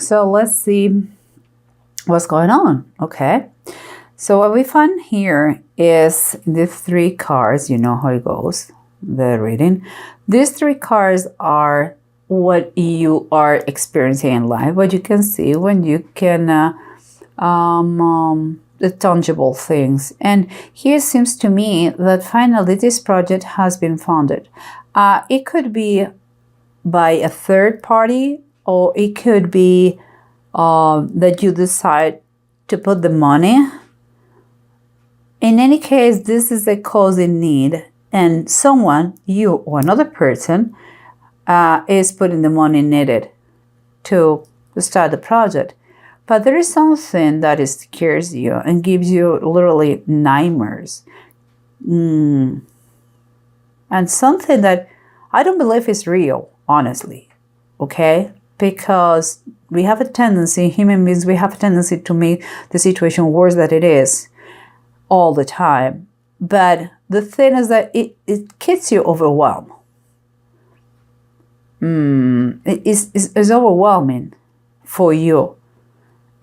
So let's see what's going on. Okay. So what we find here is the 3 cards. You know how it goes, the reading. These 3 cards are what you are experiencing in life, what you can see when you can, the tangible things. And here it seems to me that finally this project has been funded. It could be by a third party, or it could be that you decide to put the money. In any case, this is a cause in need, and someone, you or another person, is putting the money needed to start the project. But there is something that scares you and gives you literally nightmares. And something that I don't believe is real, honestly. Okay? Because we have a tendency, human beings, we have a tendency to make the situation worse than it is all the time. But the thing is that it gets you overwhelmed. It's overwhelming for you.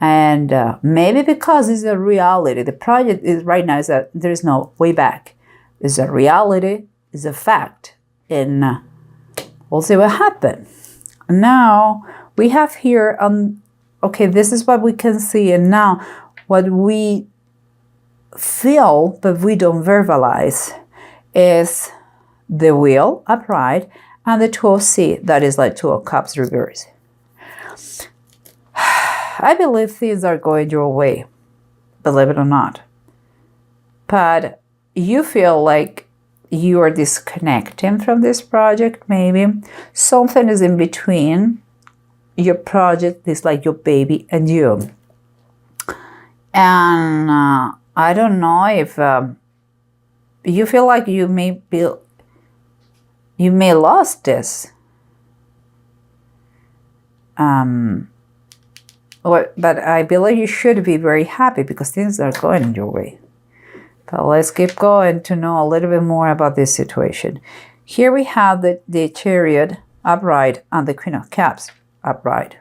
And maybe because it's a reality. The project is right now is that there is no way back. It's a reality, it's a fact. And we'll see what happens. Now we have here, okay, this is what we can see. And now what we feel, but we don't verbalize, is the wheel upright and the 2 of C, that is like 2 of Cups reverse. I believe things are going your way, believe it or not. But you feel like you are disconnecting from this project, maybe. Something is in between. Your project is like your baby and you. And I don't know if you feel like you may lost this. But I believe you should be very happy because things are going your way. But let's keep going to know a little bit more about this situation. Here we have the Chariot upright and the Queen of Cups upright.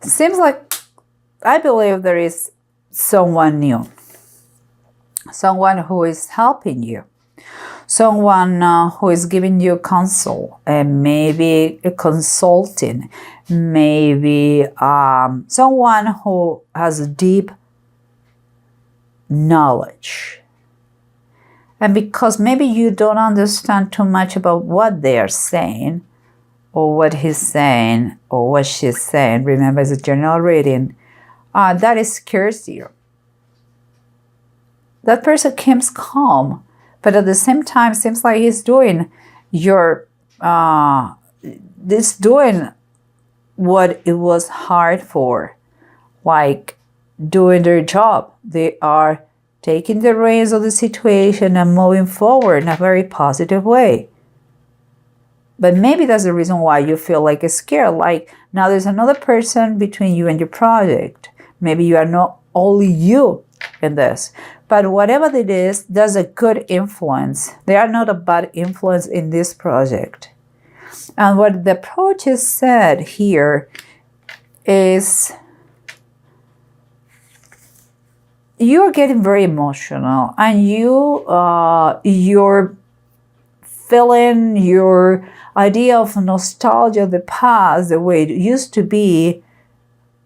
Seems like I believe there is someone new, someone who is helping you, someone who is giving you counsel, and maybe a consulting, maybe someone who has a deep knowledge. And because maybe you don't understand too much about what they are saying, or what he's saying, or what she's saying, remember it's a general reading, that scares you. That person seems calm, but at the same time seems like he's doing doing what it was hard for, like doing their job. They are taking the reins of the situation and moving forward in a very positive way. But maybe that's the reason why you feel like scared. Like now there's another person between you and your project. Maybe you are not only you in this. But whatever it is, there's a good influence. They are not a bad influence in this project. And what the approach is said here is you're getting very emotional and you're feeling your idea of nostalgia of the past, the way it used to be,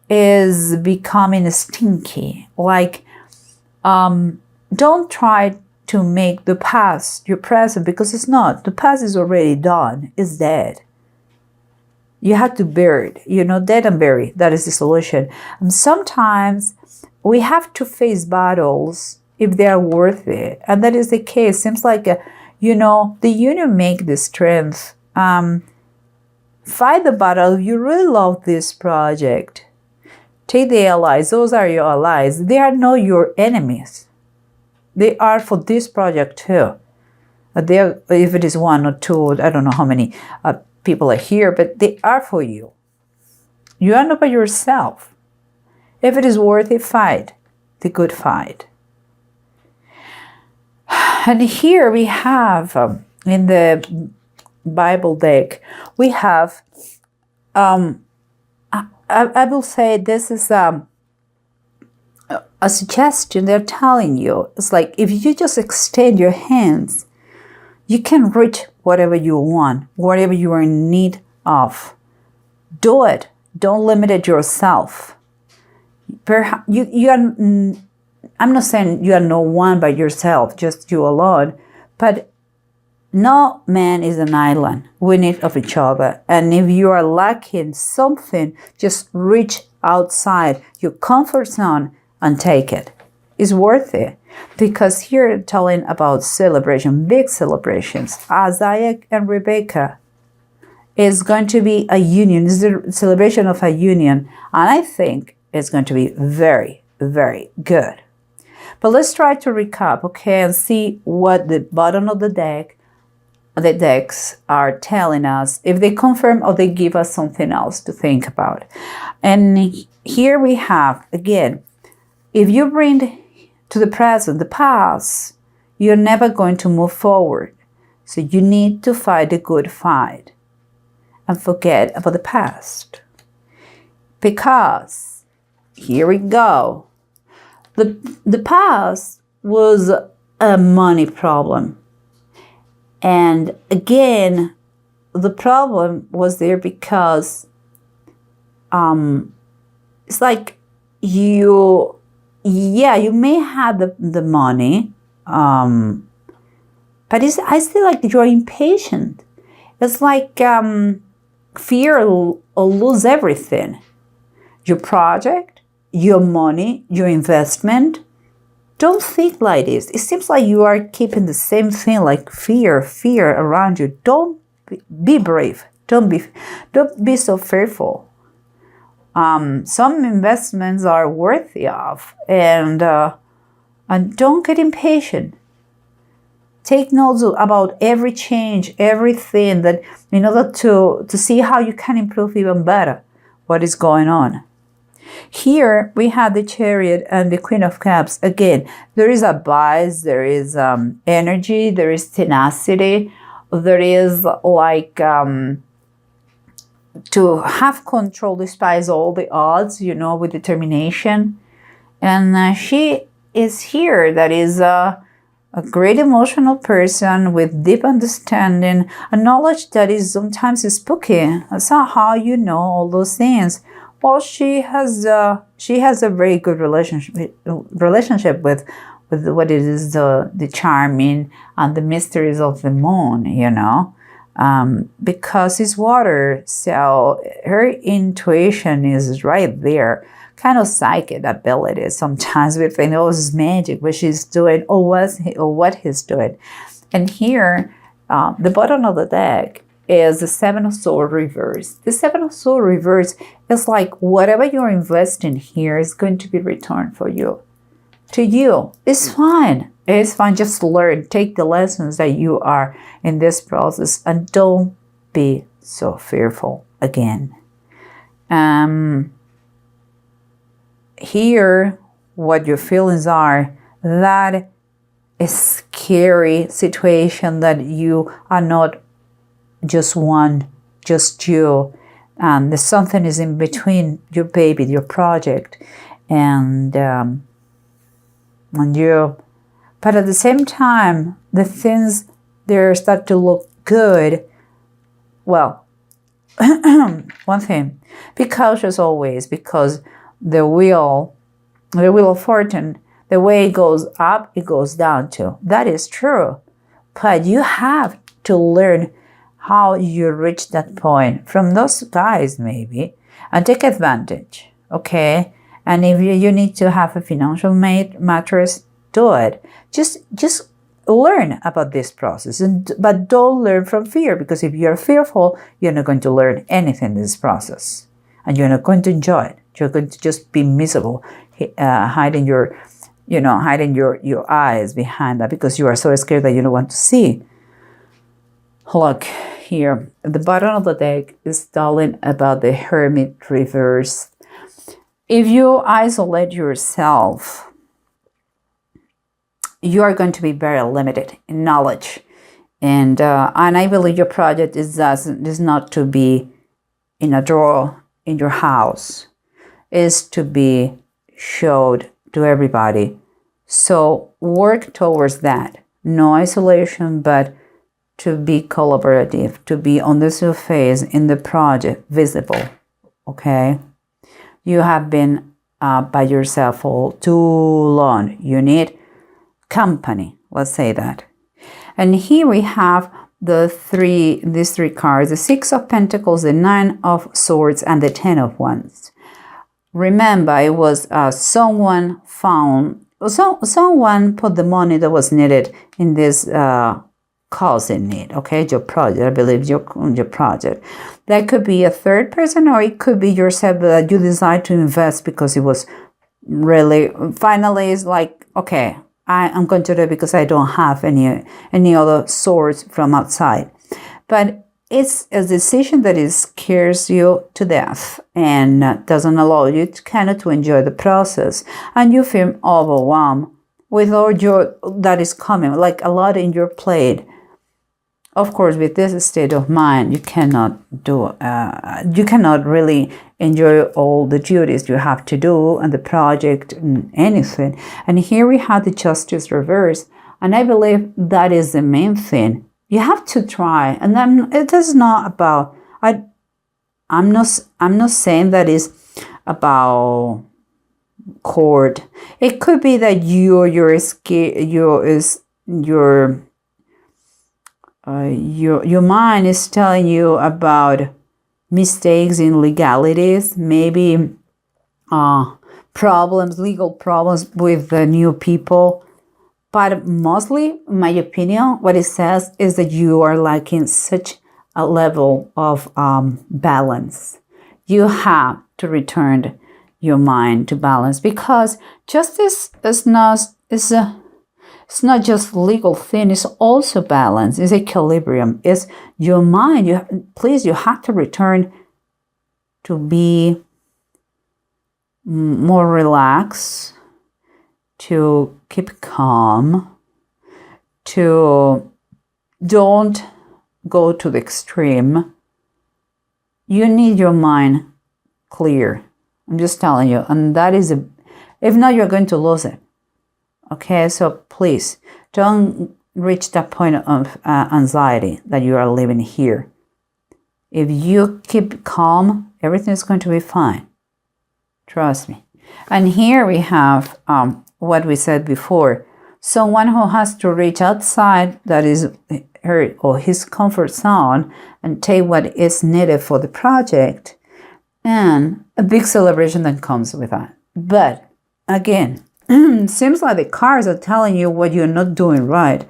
is becoming stinky. Like, don't try to make the past your present, because it's not. The past is already done. It's dead. You have to bury it. Dead and buried. That is the solution. And sometimes we have to face battles if they are worth it. And that is the case. Seems like, the union make the strength. Fight the battle if you really love this project. Take the allies. Those are your allies. They are not your enemies. They are for this project too. If it is 1 or 2, I don't know how many people are here, but they are for you. You are not by yourself. If it is worth it, fight the good fight. And here we have, in the Bible deck, we have I will say this is a suggestion they're telling you. It's like if you just extend your hands, you can reach whatever you want, whatever you are in need of. Do it. Don't limit it yourself. Perhaps I'm not saying you are no one by yourself, just you alone, but no man is an island. We need of each other. And if you are lacking something, just reach outside your comfort zone and take it. It's worth it. Because here telling about celebration, big celebrations, Isaiah and Rebecca is going to be a union. It's a celebration of a union. And I think it's going to be very, very good. But let's try to recap, okay, and see what the bottom of the decks are telling us, if they confirm or they give us something else to think about. And here we have, again, if you bring to the present the past, you're never going to move forward. So you need to fight the good fight and forget about the past. Because, here we go, the past was a money problem. And again, the problem was there because it's like you may have the money, but I feel like you're impatient. It's like fear will lose everything. Your project, your money, your investment. Don't think like this. It seems like you are keeping the same thing, like fear around you. Don't be brave. Don't be so fearful. Some investments are worthy of, and don't get impatient. Take notes about every change, everything that in order to see how you can improve even better what is going on. Here we have the Chariot and the Queen of Cups. Again, there is a bias, there is energy, there is tenacity, there is like to have control despite all the odds, with determination. And she is here, that is a great emotional person with deep understanding, a knowledge that is sometimes spooky. That's not how you know all those things. Well, she has a very good relationship with what it is the charming and the mysteries of the moon, because it's water, so her intuition is right there, kind of psychic ability sometimes with his magic, what she's doing or what he's doing. And here, the bottom of the deck is the Seven of Swords reverse. The Seven of Swords reverse is like whatever you're investing here is going to be returned for you. To you, it's fine. It's fine. Just learn. Take the lessons that you are in this process and don't be so fearful again. Here, what your feelings are, that is scary situation that you are not just one, just you. There's something is in between your baby, your project, and you. But at the same time, the things there start to look good. Well, one thing, be cautious always, because the wheel of fortune, the way it goes up, it goes down too. That is true. But you have to learn how you reach that point from those guys maybe, and take advantage, okay? And if you need to have a financial matters, do it. Just learn about this process, but don't learn from fear, because if you're fearful, you're not going to learn anything in this process, and you're not going to enjoy it. You're going to just be miserable, hiding your eyes behind that, because you are so scared that you don't want to see. Look here, at the bottom of the deck is telling about the Hermit reverse. If you isolate yourself, you are going to be very limited in knowledge, and I believe your project is not to be in a drawer in your house is to be showed to everybody. So work towards that. No isolation, but to be collaborative, to be on the surface in the project, visible. Okay? You have been by yourself for too long. You need company. Let's say that. And here we have these three cards: the Six of Pentacles, the Nine of Swords, and the Ten of Wands. Remember, it was someone put the money that was needed in this cause in need. Okay, your project. I believe your project. That could be a third person, or it could be yourself that you decide to invest because it was really finally. It's like, okay, I'm going to do it because I don't have any other source from outside. But it's a decision that scares you to death and doesn't allow you to kind of to enjoy the process, and you feel overwhelmed with all that is coming, like a lot in your plate. Of course, with this state of mind, you cannot really enjoy all the duties you have to do and the project and anything. And here we have the Justice reverse, and I believe that is the main thing. You have to try, and then it is not about. I'm not saying that is about court. It could be that your mind is telling you about mistakes in legalities, maybe legal problems with the new people. But mostly, in my opinion, what it says is that you are lacking such a level of balance. You have to return your mind to balance, because justice is not just legal thing. It's also balance. It's equilibrium. It's your mind. You have to return to be more relaxed, to keep calm, to don't go to the extreme. You need your mind clear. I'm just telling you. And that is if not, you're going to lose it. Okay, so please don't reach that point of anxiety that you are living here. If you keep calm, everything is going to be fine. Trust me. And here we have what we said before. Someone who has to reach outside, that is her or his comfort zone, and take what is needed for the project, and a big celebration that comes with that. But again, seems like the cards are telling you what you're not doing right.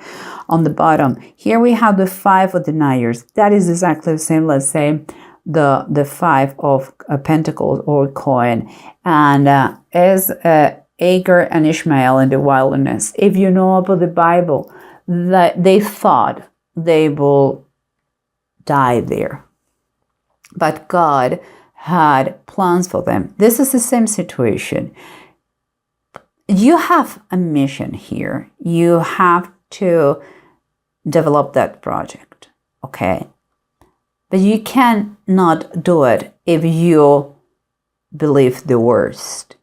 On the bottom here we have the Five of Deniers. That is exactly the same, let's say, the Five of Pentacles or coin, and as Agar and Ishmael in the wilderness. If you know about the Bible, that they thought they will die there, but God had plans for them. This is the same situation. You have a mission here. You have to develop that project, okay? But you cannot do it if you believe the worst.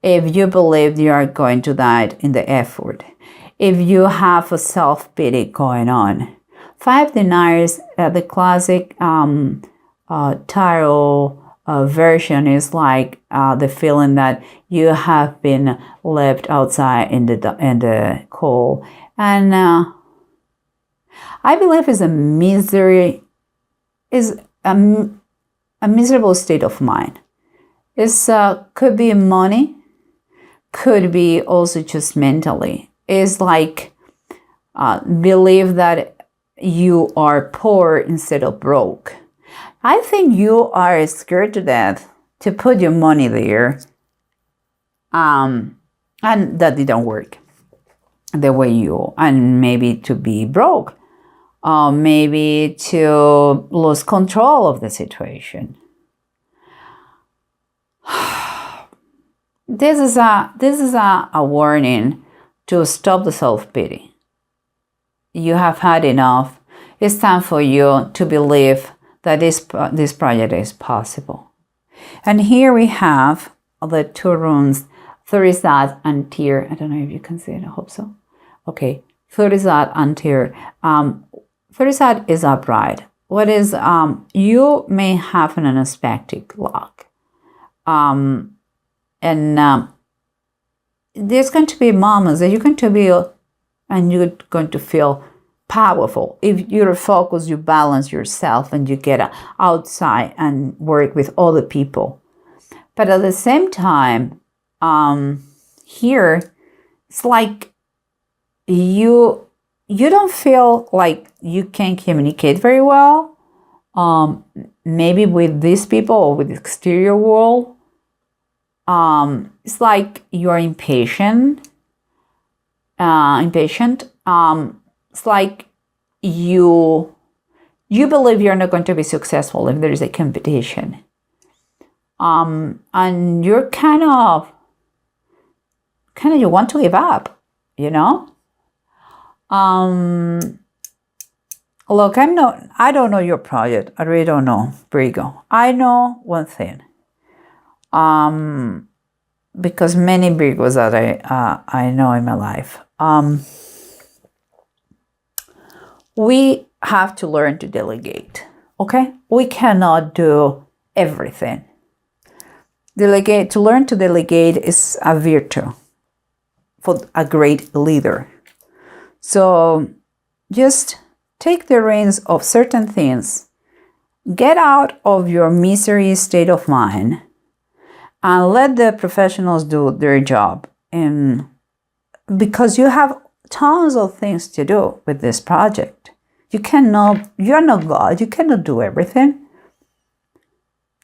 If you believe you are going to die in the effort. If you have a self-pity going on. Five Deniers, the classic tarot version is like the feeling that you have been left outside in the cold, and I believe is a miserable state of mind. It's could be money, could be also just mentally. It's like believe that you are poor instead of broke. I think you are scared to death to put your money there, and that didn't work the way and maybe to be broke, maybe to lose control of the situation. This is a warning to stop the self-pity. You have had enough. It's time for you to believe that this project is possible. And here we have the two runes, Thurisad and Tyr. I don't know if you can see it. I hope so. Okay, Thurisad and Tyr. Thurisad is upright. What is, you may have an unexpected luck. And there's going to be moments that you're going to be, and you're going to feel powerful. If you're focused, you balance yourself and you get outside and work with other people. But at the same time, here, it's like you don't feel like you can communicate very well, maybe with these people or with the exterior world. It's like you're impatient. It's like you believe you're not going to be successful if there is a competition. And you're kind of you want to give up, you know? Look, I don't know your project. I really don't know, Virgo. I know one thing. Because many Virgos that I know in my life. We have to learn to delegate, okay? We cannot do everything. To learn to delegate is a virtue for a great leader. So just take the reins of certain things, get out of your misery state of mind, and let the professionals do their job. And because you have tons of things to do with this project. You're not God, you cannot do everything.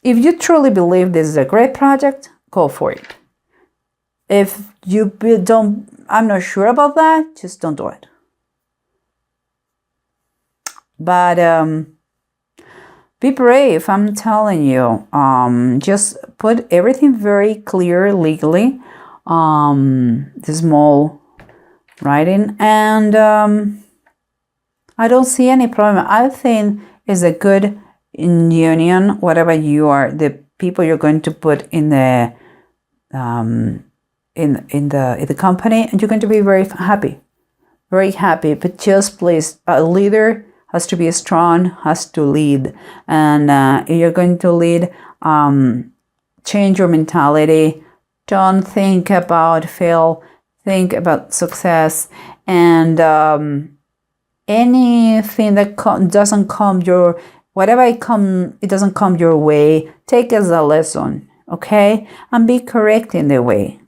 If you truly believe this is a great project, go for it. If you don't, I'm not sure about that, just don't do it. But be brave, I'm telling you. Just put everything very clear legally. The small writing, and I don't see any problem. I think it's a good union, whatever you are, the people you're going to put in the in the company, and you're going to be very happy. But just please, a leader has to be strong, has to lead, and if you're going to lead, change your mentality. Don't think about fail, think about success, and anything that doesn't come your, it doesn't come your way, take as a lesson, okay? And be correct in the way.